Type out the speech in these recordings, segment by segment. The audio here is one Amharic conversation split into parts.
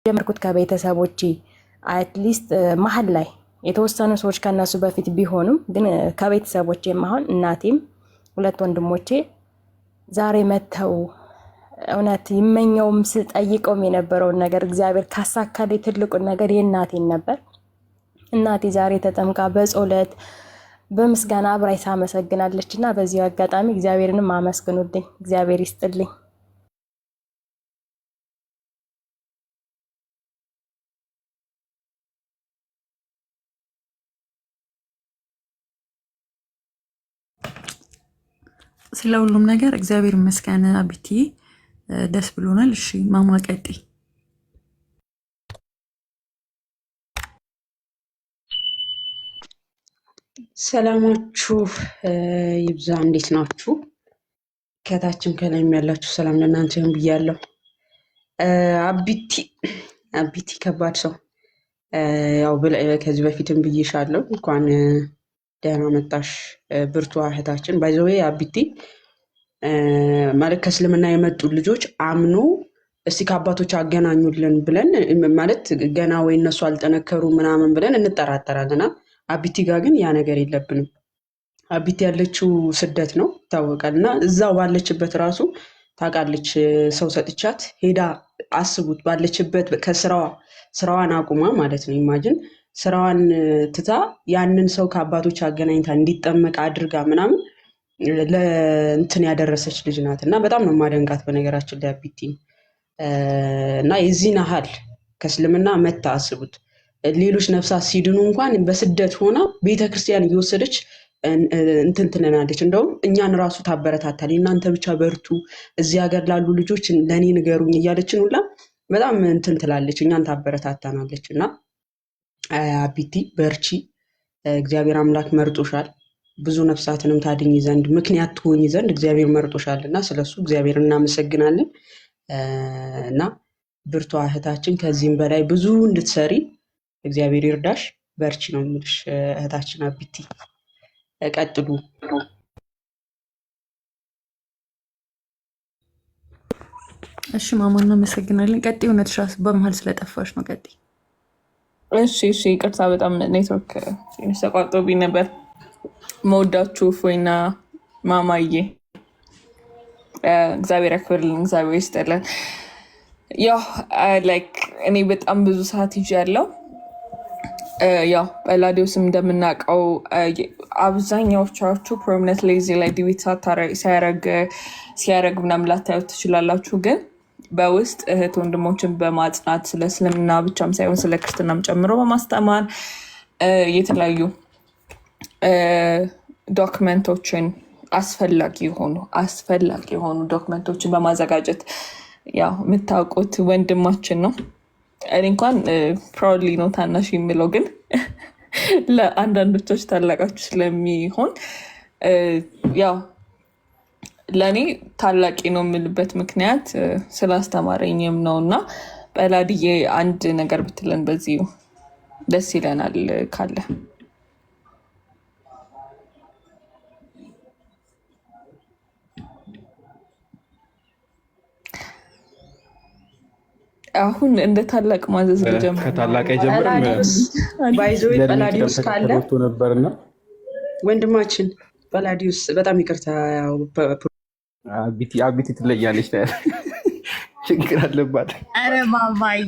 ጀመርኩት ከቤተሰቦቼ አትሊስት መሀል ላይ የተወሰኑ ሰዎች ከነሱ በፊት ቢሆኑም ግን ከቤተሰቦቼም አሁን እናቴም ሁለት ወንድሞቼ ዛሬ መተው እውነት ይመኘውም ስጠይቀውም የነበረውን ነገር እግዚአብሔር ካሳካልኝ ትልቁን ነገር የእናቴን ነበር። እናቴ ዛሬ ተጠምቃ በጸሎት በምስጋና አብራይ ሳመሰግናለችና በዚህ አጋጣሚ እግዚአብሔርንም አመስግኑልኝ። እግዚአብሔር ይስጥልኝ። ስለ ሁሉም ነገር እግዚአብሔር ይመስገን። አቢቲ ደስ ብሎናል። እሺ ማማ ቀጥይ። ሰላማችሁ ይብዛ። እንዴት ናችሁ? ከታችም ከላይም ያላችሁ ሰላም ለእናንተ ይሁን ብያለሁ። አቢቲ ከባድ ሰው ያው ከዚህ በፊትም ብዬሻለሁ። እንኳን ደህና መጣሽ ብርቱ እህታችን። ባይ ዘ ዌይ አቢቲ ማለት ከእስልምና የመጡ ልጆች አምኖ እስቲ ከአባቶች አገናኙልን ብለን ማለት ገና ወይ እነሱ አልጠነከሩ ምናምን ብለን እንጠራጠራለና አቢቲ ጋር ግን ያ ነገር የለብንም። አቢቲ ያለችው ስደት ነው ይታወቃል። እና እዛው ባለችበት ራሱ ታውቃለች። ሰው ሰጥቻት ሄዳ አስቡት፣ ባለችበት ስራዋን አቁማ ማለት ነው። ኢማጂን ስራዋን ትታ ያንን ሰው ከአባቶች አገናኝታ እንዲጠመቅ አድርጋ ምናምን ለእንትን ያደረሰች ልጅ ናት። እና በጣም ነው ማደንቃት በነገራችን ላይ አቢቲ። እና የዚህን ያህል ከእስልምና መታ አስቡት። ሌሎች ነፍሳት ሲድኑ እንኳን በስደት ሆና ቤተክርስቲያን እየወሰደች እንትን ትለናለች። እንደውም እኛን ራሱ ታበረታታል። እናንተ ብቻ በርቱ፣ እዚህ ሀገር ላሉ ልጆች ለእኔ ንገሩኝ እያለችን ሁላ በጣም እንትን ትላለች፣ እኛን ታበረታታናለች። እና አቢቲ በርቺ፣ እግዚአብሔር አምላክ መርጦሻል። ብዙ ነፍሳትንም ታድኝ ዘንድ ምክንያት ትሆኝ ዘንድ እግዚአብሔር መርጦሻል እና ስለሱ እግዚአብሔር እናመሰግናለን። እና ብርቷ እህታችን ከዚህም በላይ ብዙ እንድትሰሪ እግዚአብሔር ይርዳሽ። በርቺ ነው የምልሽ እህታችን አቢቲ፣ ቀጥሉ። እሺ ማማ እናመሰግናለን። ቀጥይ። እውነትሽ በመሀል ስለጠፋሽ ነው። ቀጥይ። እሺ ይቅርታ፣ በጣም ኔትወርክ ተቋርጦብኝ ነበር። መወዳችሁ ፎይና ማማዬ እግዚአብሔር ያክብርልን፣ እግዚአብሔር ይስጥልን። ያው ላይክ እኔ በጣም ብዙ ሰዓት ይዤ ያለው ያው በላዲዮስም እንደምናውቀው አብዛኛዎቻችሁ ፕሮሚነንት ላይ እዚህ ላይ ዲቤት ሲያረግ ምናምን ላታዩት ትችላላችሁ። ግን በውስጥ እህት ወንድሞችን በማጽናት ስለ እስልምና ብቻም ሳይሆን ስለ ክርስትናም ጨምሮ በማስተማር የተለያዩ ዶክመንቶችን አስፈላጊ የሆኑ ዶክመንቶችን በማዘጋጀት ያው የምታውቁት ወንድማችን ነው። እኔ እንኳን ፕራውድሊ ነው ታናሽ የሚለው፣ ግን ለአንዳንዶቻችሁ ታላቃችሁ ስለሚሆን ያው ለእኔ ታላቂ ነው የምልበት ምክንያት ስላስተማረኝም ነው። እና በላድዬ አንድ ነገር ብትለን በዚሁ ደስ ይለናል ካለ። አሁን እንደ ታላቅ ማዘዝ ልጀምር። ከታላቅ አይጀምርም። ባይዞ በላዲዮስ ካለ ነበርና ወንድማችን በላዲዮስ በጣም ይቅርታ። አቢቲ ትለያለች፣ ችግር አለባት። አረ ማማዬ፣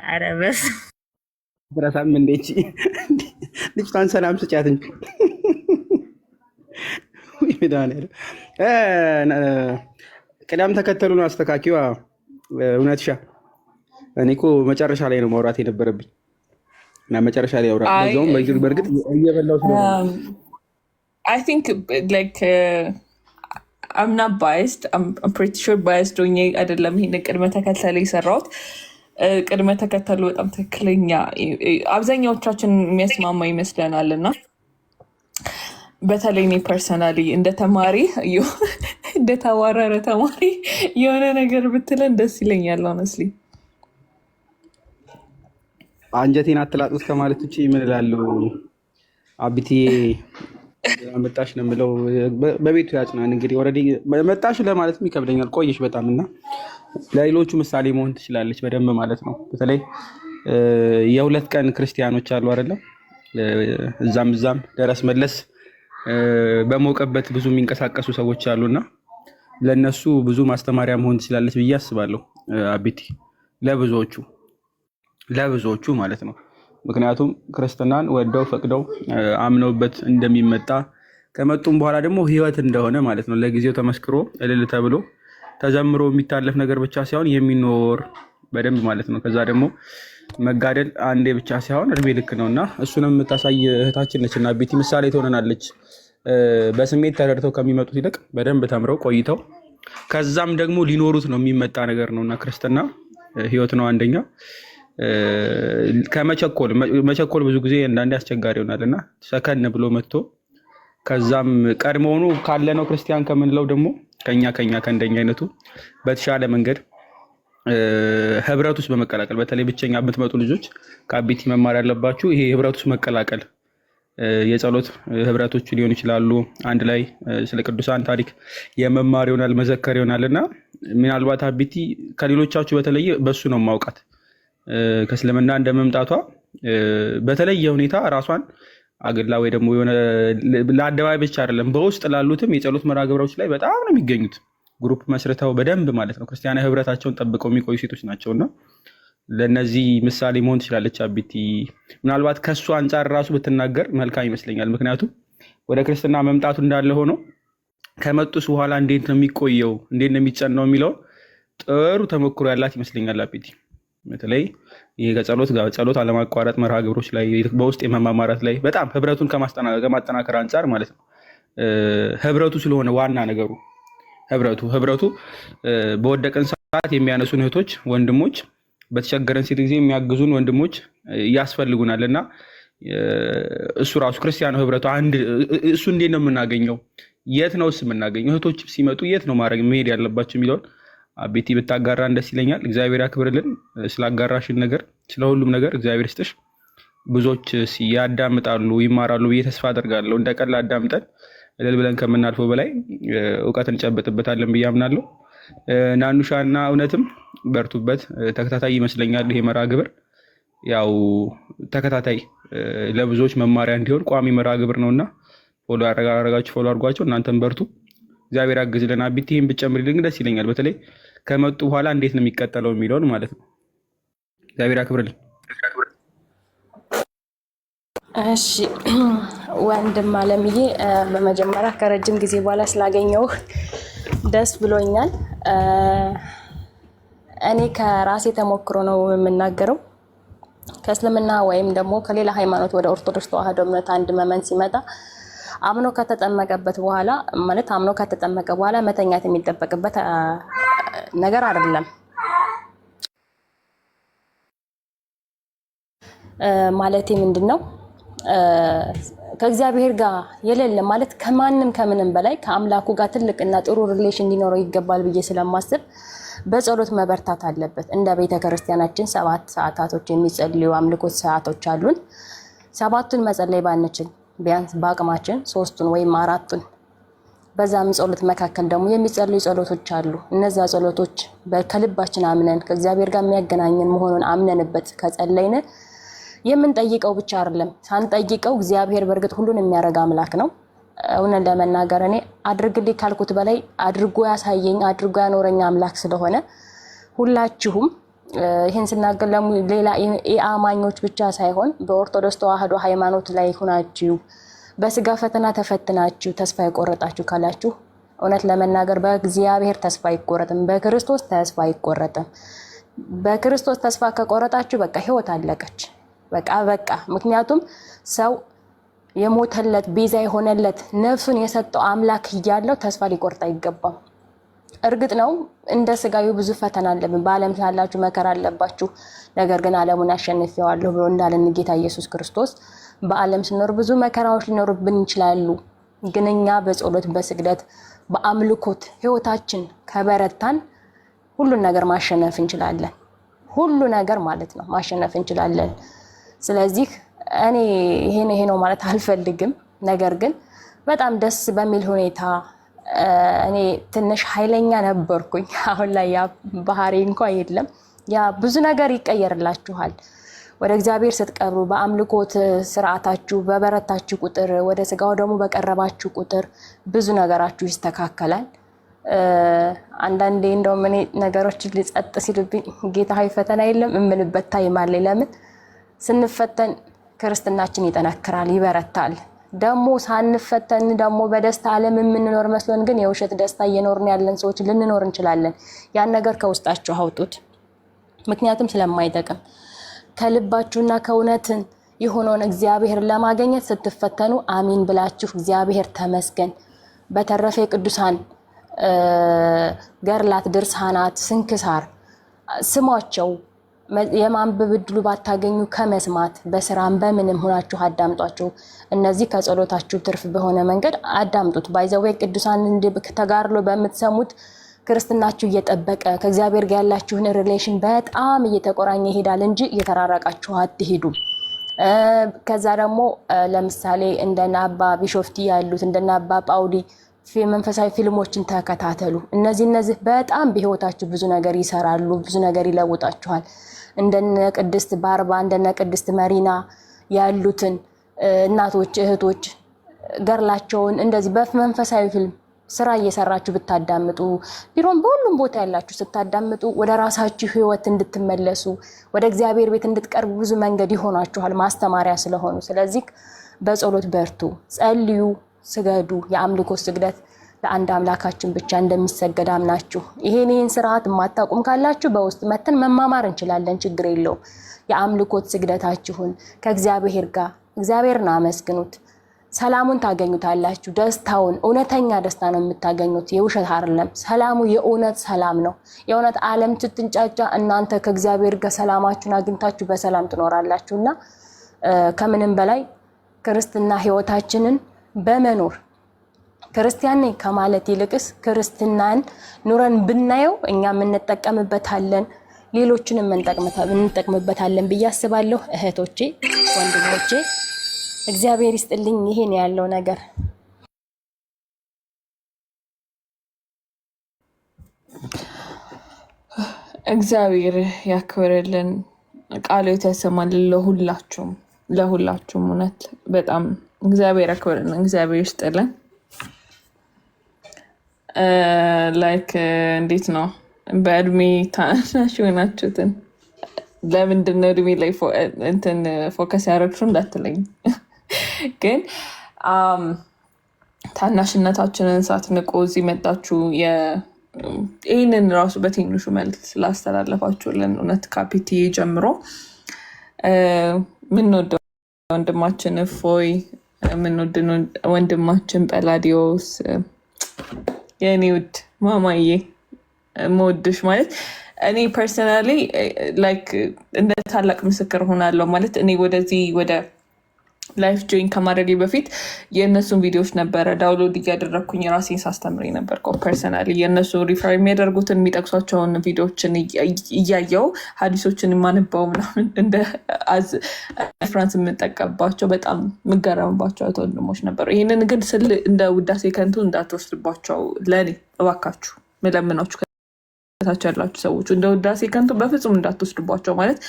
አረ በስ ብራታም እንዴች ልጅቷን ሰላም ስጫት እንጂ ቅዳም ተከተሉን አስተካኪዋ። እውነትሻ እኔ እኮ መጨረሻ ላይ ነው ማውራት የነበረብኝ እና መጨረሻ ላይ አውራት በዛውም በእርግጥ እየበላው ስለሆነ I think like I'm not biased. I'm pretty sure biased ሆኜ አይደለም ይሄን ቅድመ ተከተል የሰራሁት። ቅድመ ተከተሉ በጣም ትክክለኛ አብዛኛዎቻችን የሚያስማማ ይመስለናል። እና በተለይ እኔ ፐርሰናሊ እንደ ተማሪ እንደ ተዋረረ ተማሪ የሆነ ነገር ብትለን ደስ ይለኛል። ሆነስሊ አንጀቴን አትላጡት ከማለት ውጭ ምን እላለሁ? አቢቲ መጣሽ ነው የምለው። በቤቱ ያጽናን። እንግዲህ ኦልሬዲ መጣሽ ለማለትም ይከብደኛል። ቆየሽ በጣም እና ለሌሎቹ ምሳሌ መሆን ትችላለች በደንብ ማለት ነው። በተለይ የሁለት ቀን ክርስቲያኖች አሉ አይደለም፣ እዛም ደረስ መለስ በሞቀበት ብዙ የሚንቀሳቀሱ ሰዎች አሉና ለነሱ ብዙ ማስተማሪያ መሆን ትችላለች ብዬ አስባለሁ አቢቲ፣ ለብዙዎቹ ማለት ነው። ምክንያቱም ክርስትናን ወደው ፈቅደው አምነውበት እንደሚመጣ ከመጡም በኋላ ደግሞ ህይወት እንደሆነ ማለት ነው። ለጊዜው ተመስክሮ እልል ተብሎ ተዘምሮ የሚታለፍ ነገር ብቻ ሳይሆን የሚኖር በደንብ ማለት ነው። ከዛ ደግሞ መጋደል አንዴ ብቻ ሳይሆን እድሜ ልክ ነውና እሱንም የምታሳይ እህታችን ነች እና አቢቲ ምሳሌ ትሆነናለች። በስሜት ተረድተው ከሚመጡት ይልቅ በደንብ ተምረው ቆይተው ከዛም ደግሞ ሊኖሩት ነው የሚመጣ ነገር ነውና ክርስትና ህይወት ነው። አንደኛ መቸኮል ብዙ ጊዜ አንዳንዴ አስቸጋሪ ይሆናልና ሰከን ብሎ መጥቶ ከዛም ቀድሞውኑ ካለነው ክርስቲያን ከምንለው ደግሞ ከእንደኛ አይነቱ በተሻለ መንገድ ህብረት ውስጥ በመቀላቀል በተለይ ብቸኛ የምትመጡ ልጆች ከአቢቲ መማር ያለባችሁ ይሄ ህብረት ውስጥ መቀላቀል፣ የጸሎት ህብረቶች ሊሆኑ ይችላሉ። አንድ ላይ ስለ ቅዱሳን ታሪክ የመማር ይሆናል፣ መዘከር ይሆናልና ምናልባት አቢቲ ከሌሎቻችሁ በተለየ በሱ ነው ማውቃት። ከእስልምና እንደመምጣቷ በተለየ ሁኔታ ራሷን አግላ ወይ ደግሞ የሆነ ለአደባባይ ብቻ አይደለም በውስጥ ላሉትም የጸሎት መርሃ ግብሮች ላይ በጣም ነው የሚገኙት። ግሩፕ መስርተው በደንብ ማለት ነው ክርስቲያናዊ ህብረታቸውን ጠብቀው የሚቆዩ ሴቶች ናቸውና ለነዚህ ምሳሌ መሆን ትችላለች አቢቲ። ምናልባት ከሱ አንጻር ራሱ ብትናገር መልካም ይመስለኛል። ምክንያቱም ወደ ክርስትና መምጣቱ እንዳለ ሆኖ ከመጡስ በኋላ እንዴት ነው የሚቆየው፣ እንዴት ነው የሚጸናው የሚለው ጥሩ ተሞክሮ ያላት ይመስለኛል አቢቲ። በተለይ ይሄ ከጸሎት አለማቋረጥ መርሃ ግብሮች ላይ በውስጥ የመማማራት ላይ በጣም ህብረቱን ከማጠናከር አንጻር ማለት ነው። ህብረቱ ስለሆነ ዋና ነገሩ ህብረቱ በወደቀን ሰዓት የሚያነሱን እህቶች ወንድሞች፣ በተቸገረን ጊዜ የሚያግዙን ወንድሞች ያስፈልጉናል እና እሱ ራሱ ክርስቲያኑ ህብረቱ እሱ እንዴት ነው የምናገኘው? የት ነው የምናገኘው? እህቶች ሲመጡ የት ነው መሄድ ያለባቸው የሚለውን አቢቲ ብታጋራን ደስ ይለኛል። እግዚአብሔር ያክብርልን ስላጋራሽን ነገር፣ ስለሁሉም ነገር እግዚአብሔር ይስጥሽ። ብዙዎች ያዳምጣሉ ይማራሉ ብዬ ተስፋ አደርጋለሁ። እንደቀላ አዳምጠን እልል ብለን ከምናልፈው በላይ እውቀት እንጨብጥበታለን ብዬ አምናለሁ። ናኑሻና እውነትም በርቱበት። ተከታታይ ይመስለኛል ይሄ መርሃ ግብር ያው ተከታታይ ለብዙዎች መማሪያ እንዲሆን ቋሚ መርሃ ግብር ነውና ፎሎ አድርጓቸው። እናንተም በርቱ፣ እግዚአብሔር ያግዝልን። አቢቲ ይህን ብትጨምሪልን ደስ ይለኛል። በተለይ ከመጡ በኋላ እንዴት ነው የሚቀጠለው የሚለውን ማለት ነው። እግዚአብሔር ያክብርልን። እሺ ወንድም አለምዬ፣ በመጀመሪያ ከረጅም ጊዜ በኋላ ስላገኘሁህ ደስ ብሎኛል። እኔ ከራሴ ተሞክሮ ነው የምናገረው። ከእስልምና ወይም ደግሞ ከሌላ ሃይማኖት ወደ ኦርቶዶክስ ተዋህዶ እምነት አንድ መመን ሲመጣ አምኖ ከተጠመቀ በኋላ መተኛት የሚጠበቅበት ነገር አይደለም። ማለቴ ምንድነው? ከእግዚአብሔር ጋር የሌለ ማለት ከማንም ከምንም በላይ ከአምላኩ ጋር ትልቅና ጥሩ ሪሌሽን እንዲኖረው ይገባል ብዬ ስለማስብ በጸሎት መበርታት አለበት። እንደ ቤተ ክርስቲያናችን 7 ሰዓታቶች የሚጸልዩ አምልኮት ሰዓቶች አሉን። 7ቱን መጸለይ ባንችል ቢያንስ በአቅማችን 3ቱን ወይም 4ቱን፣ በዛም ጸሎት መካከል ደግሞ የሚጸልዩ ጸሎቶች አሉ። እነዛ ጸሎቶች ከልባችን አምነን ከእግዚአብሔር ጋር የሚያገናኘን መሆኑን አምነንበት ከጸለይን የምንጠይቀው ብቻ አይደለም፣ ሳንጠይቀው እግዚአብሔር በእርግጥ ሁሉን የሚያደርግ አምላክ ነው። እውነት ለመናገር እኔ አድርግልኝ ካልኩት በላይ አድርጎ ያሳየኝ አድርጎ ያኖረኝ አምላክ ስለሆነ ሁላችሁም ይህን ስናገር ሌላ የአማኞች ብቻ ሳይሆን በኦርቶዶክስ ተዋህዶ ሃይማኖት ላይ ሆናችሁ በስጋ ፈተና ተፈትናችሁ ተስፋ የቆረጣችሁ ካላችሁ እውነት ለመናገር በእግዚአብሔር ተስፋ አይቆረጥም፣ በክርስቶስ ተስፋ አይቆረጥም። በክርስቶስ ተስፋ ከቆረጣችሁ በቃ ህይወት አለቀች። በቃ ምክንያቱም ሰው የሞተለት ቤዛ የሆነለት ነፍሱን የሰጠው አምላክ እያለው ተስፋ ሊቆርጥ አይገባም። እርግጥ ነው እንደ ስጋዩ ብዙ ፈተና አለብን፣ በዓለም ሳላችሁ መከራ አለባችሁ፣ ነገር ግን ዓለሙን አሸንፌዋለሁ ብሎ እንዳለን ጌታ ኢየሱስ ክርስቶስ በዓለም ስንኖር ብዙ መከራዎች ሊኖርብን ይችላሉ። ግን እኛ በጸሎት በስግደት በአምልኮት ህይወታችን ከበረታን ሁሉን ነገር ማሸነፍ እንችላለን። ሁሉ ነገር ማለት ነው ማሸነፍ እንችላለን። ስለዚህ እኔ ይሄ ነው ማለት አልፈልግም። ነገር ግን በጣም ደስ በሚል ሁኔታ እኔ ትንሽ ኃይለኛ ነበርኩኝ። አሁን ላይ ያ ባህሪ እንኳን የለም። ያ ብዙ ነገር ይቀየርላችኋል። ወደ እግዚአብሔር ስትቀርቡ በአምልኮት ስርዓታችሁ በበረታችሁ ቁጥር ወደ ስጋው ደግሞ በቀረባችሁ ቁጥር ብዙ ነገራችሁ ይስተካከላል። አንዳንዴ እንደውም እኔ ነገሮችን ሊጸጥ ሲልብኝ ጌታ ሆይ ፈተና የለም እምልበት ታይም አለ። ለምን ስንፈተን ክርስትናችን ይጠነክራል፣ ይበረታል። ደግሞ ሳንፈተን ደግሞ በደስታ ዓለም የምንኖር መስሎን ግን የውሸት ደስታ እየኖርን ያለን ሰዎች ልንኖር እንችላለን። ያን ነገር ከውስጣችሁ አውጡት፣ ምክንያቱም ስለማይጠቅም። ከልባችሁና ከእውነትን የሆነውን እግዚአብሔር ለማግኘት ስትፈተኑ አሚን ብላችሁ እግዚአብሔር ተመስገን። በተረፈ ቅዱሳን ገርላት፣ ድርሳናት፣ ስንክሳር ስሟቸው። የማንበብ ዕድሉ ባታገኙ ከመስማት በስራም በምንም ሆናችሁ አዳምጧቸው። እነዚህ ከጸሎታችሁ ትርፍ በሆነ መንገድ አዳምጡት። ባይዘዌ ቅዱሳን ተጋድሎ በምትሰሙት ክርስትናችሁ እየጠበቀ ከእግዚአብሔር ጋር ያላችሁን ሪሌሽን በጣም እየተቆራኘ ይሄዳል እንጂ እየተራራቃችሁ አትሄዱ። ከዛ ደግሞ ለምሳሌ እንደና አባ ቢሾፍቲ ያሉት እንደና አባ ጳውሊ መንፈሳዊ ፊልሞችን ተከታተሉ። እነዚህ በጣም በህይወታችሁ ብዙ ነገር ይሰራሉ፣ ብዙ ነገር ይለውጣችኋል። እንደነ ቅድስት ባርባ እንደነ ቅድስት መሪና ያሉትን እናቶች እህቶች ገርላቸውን እንደዚህ በመንፈሳዊ ፊልም ስራ እየሰራችሁ ብታዳምጡ፣ ቢሮም በሁሉም ቦታ ያላችሁ ስታዳምጡ ወደ ራሳችሁ ህይወት እንድትመለሱ ወደ እግዚአብሔር ቤት እንድትቀርቡ ብዙ መንገድ ይሆናችኋል፣ ማስተማሪያ ስለሆኑ። ስለዚህ በጸሎት በርቱ፣ ጸልዩ፣ ስገዱ። የአምልኮ ስግደት ለአንድ አምላካችን ብቻ እንደሚሰገድ አምናችሁ ይሄን ስርዓት ማታቁም ካላችሁ በውስጥ መተን መማማር እንችላለን፣ ችግር የለውም። የአምልኮት ስግደታችሁን ከእግዚአብሔር ጋር እግዚአብሔርን አመስግኑት። ሰላሙን ታገኙታላችሁ። ደስታውን እውነተኛ ደስታ ነው የምታገኙት፣ የውሸት አይደለም። ሰላሙ የእውነት ሰላም ነው። የእውነት ዓለም ስትንጫጫ እናንተ ከእግዚአብሔር ጋር ሰላማችሁን አግኝታችሁ በሰላም ትኖራላችሁና ከምንም በላይ ክርስትና ህይወታችንን በመኖር ክርስቲያን ነኝ ከማለት ይልቅስ ክርስትናን ኑረን ብናየው እኛም እንጠቀምበታለን፣ ሌሎችንም እንጠቅምበታለን ብዬ አስባለሁ። እህቶቼ ወንድሞቼ እግዚአብሔር ይስጥልኝ። ይሄን ያለው ነገር እግዚአብሔር ያክብርልን፣ ቃሎት ያሰማልን ለሁላችሁም እውነት በጣም እግዚአብሔር ያክብርልን፣ እግዚአብሔር ይስጥልን። ላይክ እንዴት ነው በእድሜ ታናሽ የሆናችሁትን ለምንድን ነው እድሜ ላይ እንትን ፎከስ ያደረግሽው እንዳትለኝ፣ ግን ታናሽነታችንን ሳትንቁ እዚህ መጣችሁ ይህንን ራሱ በትንሹ መልክ ስላስተላለፋችሁልን እውነት ካፒቲ ጀምሮ ምንወደው ወንድማችን እፎይ፣ ምንወድ ወንድማችን ጰላዲዮስ፣ የኔ ውድ ማማዬ መወድሽ ማለት እኔ ፐርሰናሊ ላይክ እንደ ታላቅ ምስክር ሆናለሁ ማለት እኔ ወደዚህ ወደ ላይፍ ጆይን ከማድረጌ በፊት የእነሱን ቪዲዮዎች ነበረ ዳውንሎድ እያደረግኩኝ ራሴን ሳስተምር ነበር። ፐርሰናሊ የእነሱ ሪፈር የሚያደርጉትን የሚጠቅሷቸውን ቪዲዮዎችን እያየው ሀዲሶችን የማንባው ምናምን እንደ ፍራንስ የምጠቀምባቸው በጣም የምገረምባቸው ወንድሞች ነበሩ። ይህንን ግን ስል እንደ ውዳሴ ከንቱ እንዳትወስድባቸው ለእኔ እባካችሁ መለምናችሁ ከታች ያላችሁ ሰዎች እንደ ውዳሴ ከንቱ በፍጹም እንዳትወስድባቸው ማለት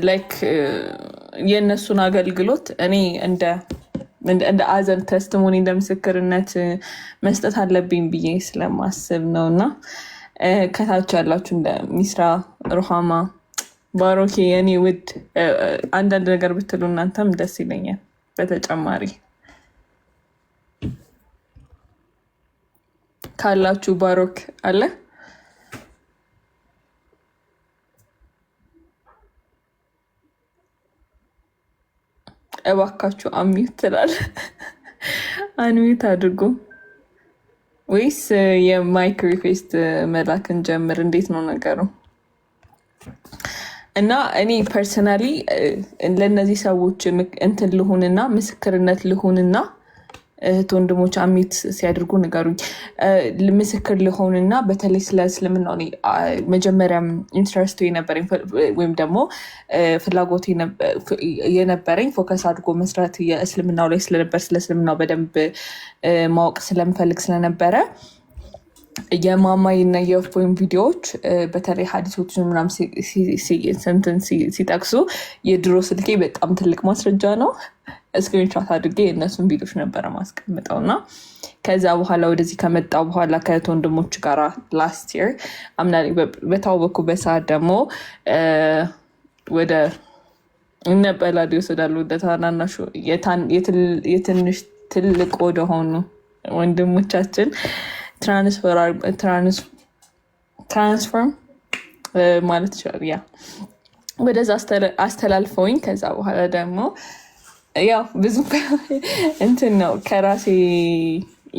ላይክ የእነሱን አገልግሎት እኔ እንደ አዘን ተስቲሞኒ እንደ ምስክርነት መስጠት አለብኝ ብዬ ስለማስብ ነው። እና ከታች ያላችሁ እንደ ሚስራ፣ ሩሃማ፣ ባሮኬ የኔ ውድ አንዳንድ ነገር ብትሉ እናንተም ደስ ይለኛል። በተጨማሪ ካላችሁ ባሮክ አለ እባካችሁ አሚዩት ትላል። አንሚዩት አድርጉ ወይስ የማይክ ሪኩዌስት መላክን ጀምር? እንዴት ነው ነገሩ? እና እኔ ፐርሰናሊ ለእነዚህ ሰዎች እንትን ልሁንና ምስክርነት ልሁንና እህት ወንድሞች አሚት ሲያደርጉ ንገሩኝ። ምስክር ልሆንና በተለይ ስለ እስልምና መጀመሪያም ኢንትረስቱ የነበረኝ ወይም ደግሞ ፍላጎት የነበረኝ ፎከስ አድርጎ መስራት የእስልምናው ላይ ስለነበር ስለ እስልምናው በደንብ ማወቅ ስለምፈልግ ስለነበረ የማማይና የእፎይን ቪዲዮዎች በተለይ ሀዲሶችን ምናምን ሲጠቅሱ የድሮ ስልኬ በጣም ትልቅ ማስረጃ ነው። ስክሪንሾት አድርጌ የእነሱን ቪዲዮች ነበረ ማስቀምጠው እና ከዛ በኋላ ወደዚህ ከመጣው በኋላ ከእህት ወንድሞች ጋር ላስት ይር አምና በታወኩበት ሰዓት ደግሞ ወደ እነበላድ ይወስዳሉ ወደ ታናናሹ የትንሽ ትልቅ ወደሆኑ ወንድሞቻችን ትራንስፎርም ማለት ይችላል። ያ ወደዛ አስተላልፈውኝ ከዛ በኋላ ደግሞ ያው ብዙ እንትን ነው ከራሴ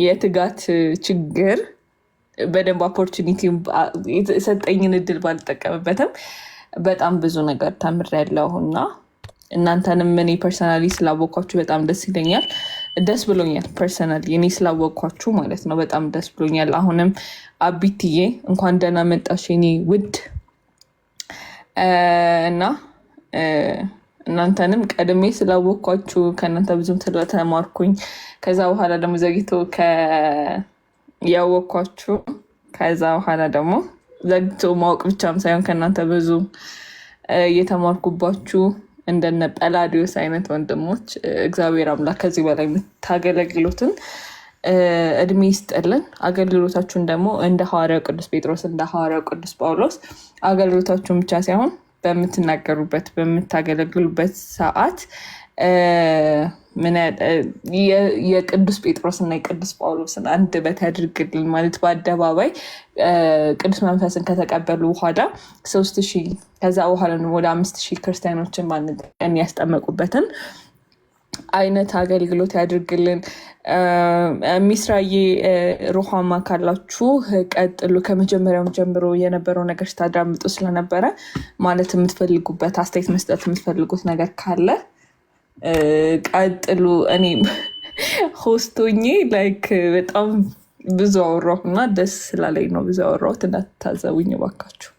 የትጋት ችግር በደንብ ኦፖርቹኒቲ የሰጠኝን እድል ባልጠቀምበትም በጣም ብዙ ነገር ተምሬያለሁ እና እናንተንም እኔ ፐርሰናሊ ስላወኳችሁ በጣም ደስ ይለኛል። ደስ ብሎኛል። ፐርሰናሊ እኔ ስላወኳችሁ ማለት ነው በጣም ደስ ብሎኛል። አሁንም አቢትዬ እንኳን ደህና መጣሽ የኔ ውድ እና እናንተንም ቀድሜ ስላወኳችሁ ከእናንተ ብዙም ስለተማርኩኝ ከዛ በኋላ ደግሞ ዘግቶ ያወኳችሁ ከዛ በኋላ ደግሞ ዘግቶ ማወቅ ብቻም ሳይሆን ከእናንተ ብዙ እየተማርኩባችሁ እንደነ ጰላዲዮስ አይነት ወንድሞች እግዚአብሔር አምላክ ከዚህ በላይ የምታገለግሉትን እድሜ ይስጥልን። አገልግሎታችሁን ደግሞ እንደ ሐዋርያው ቅዱስ ጴጥሮስ እንደ ሐዋርያው ቅዱስ ጳውሎስ አገልግሎታችሁን ብቻ ሳይሆን በምትናገሩበት በምታገለግሉበት ሰዓት የቅዱስ ጴጥሮስና የቅዱስ ጳውሎስን አንደበት ያድርግልን ማለት በአደባባይ ቅዱስ መንፈስን ከተቀበሉ በኋላ 3000 ከዛ በኋላ ወደ 5000 ክርስቲያኖችን በአንድ ቀን ያስጠመቁበትን አይነት አገልግሎት ያድርግልን። ሚስራዬ ሩሃማ ካላችሁ ቀጥሉ። ከመጀመሪያው ጀምሮ የነበረው ነገር ስታዳምጡ ስለነበረ ማለት የምትፈልጉበት አስተያየት መስጠት የምትፈልጉት ነገር ካለ ቀጥሉ። እኔ ሆስቶኜ ላይክ በጣም ብዙ አወራሁ እና ደስ ስላለኝ ነው ብዙ አወራሁት። እንዳትታዘቡኝ እባካችሁ።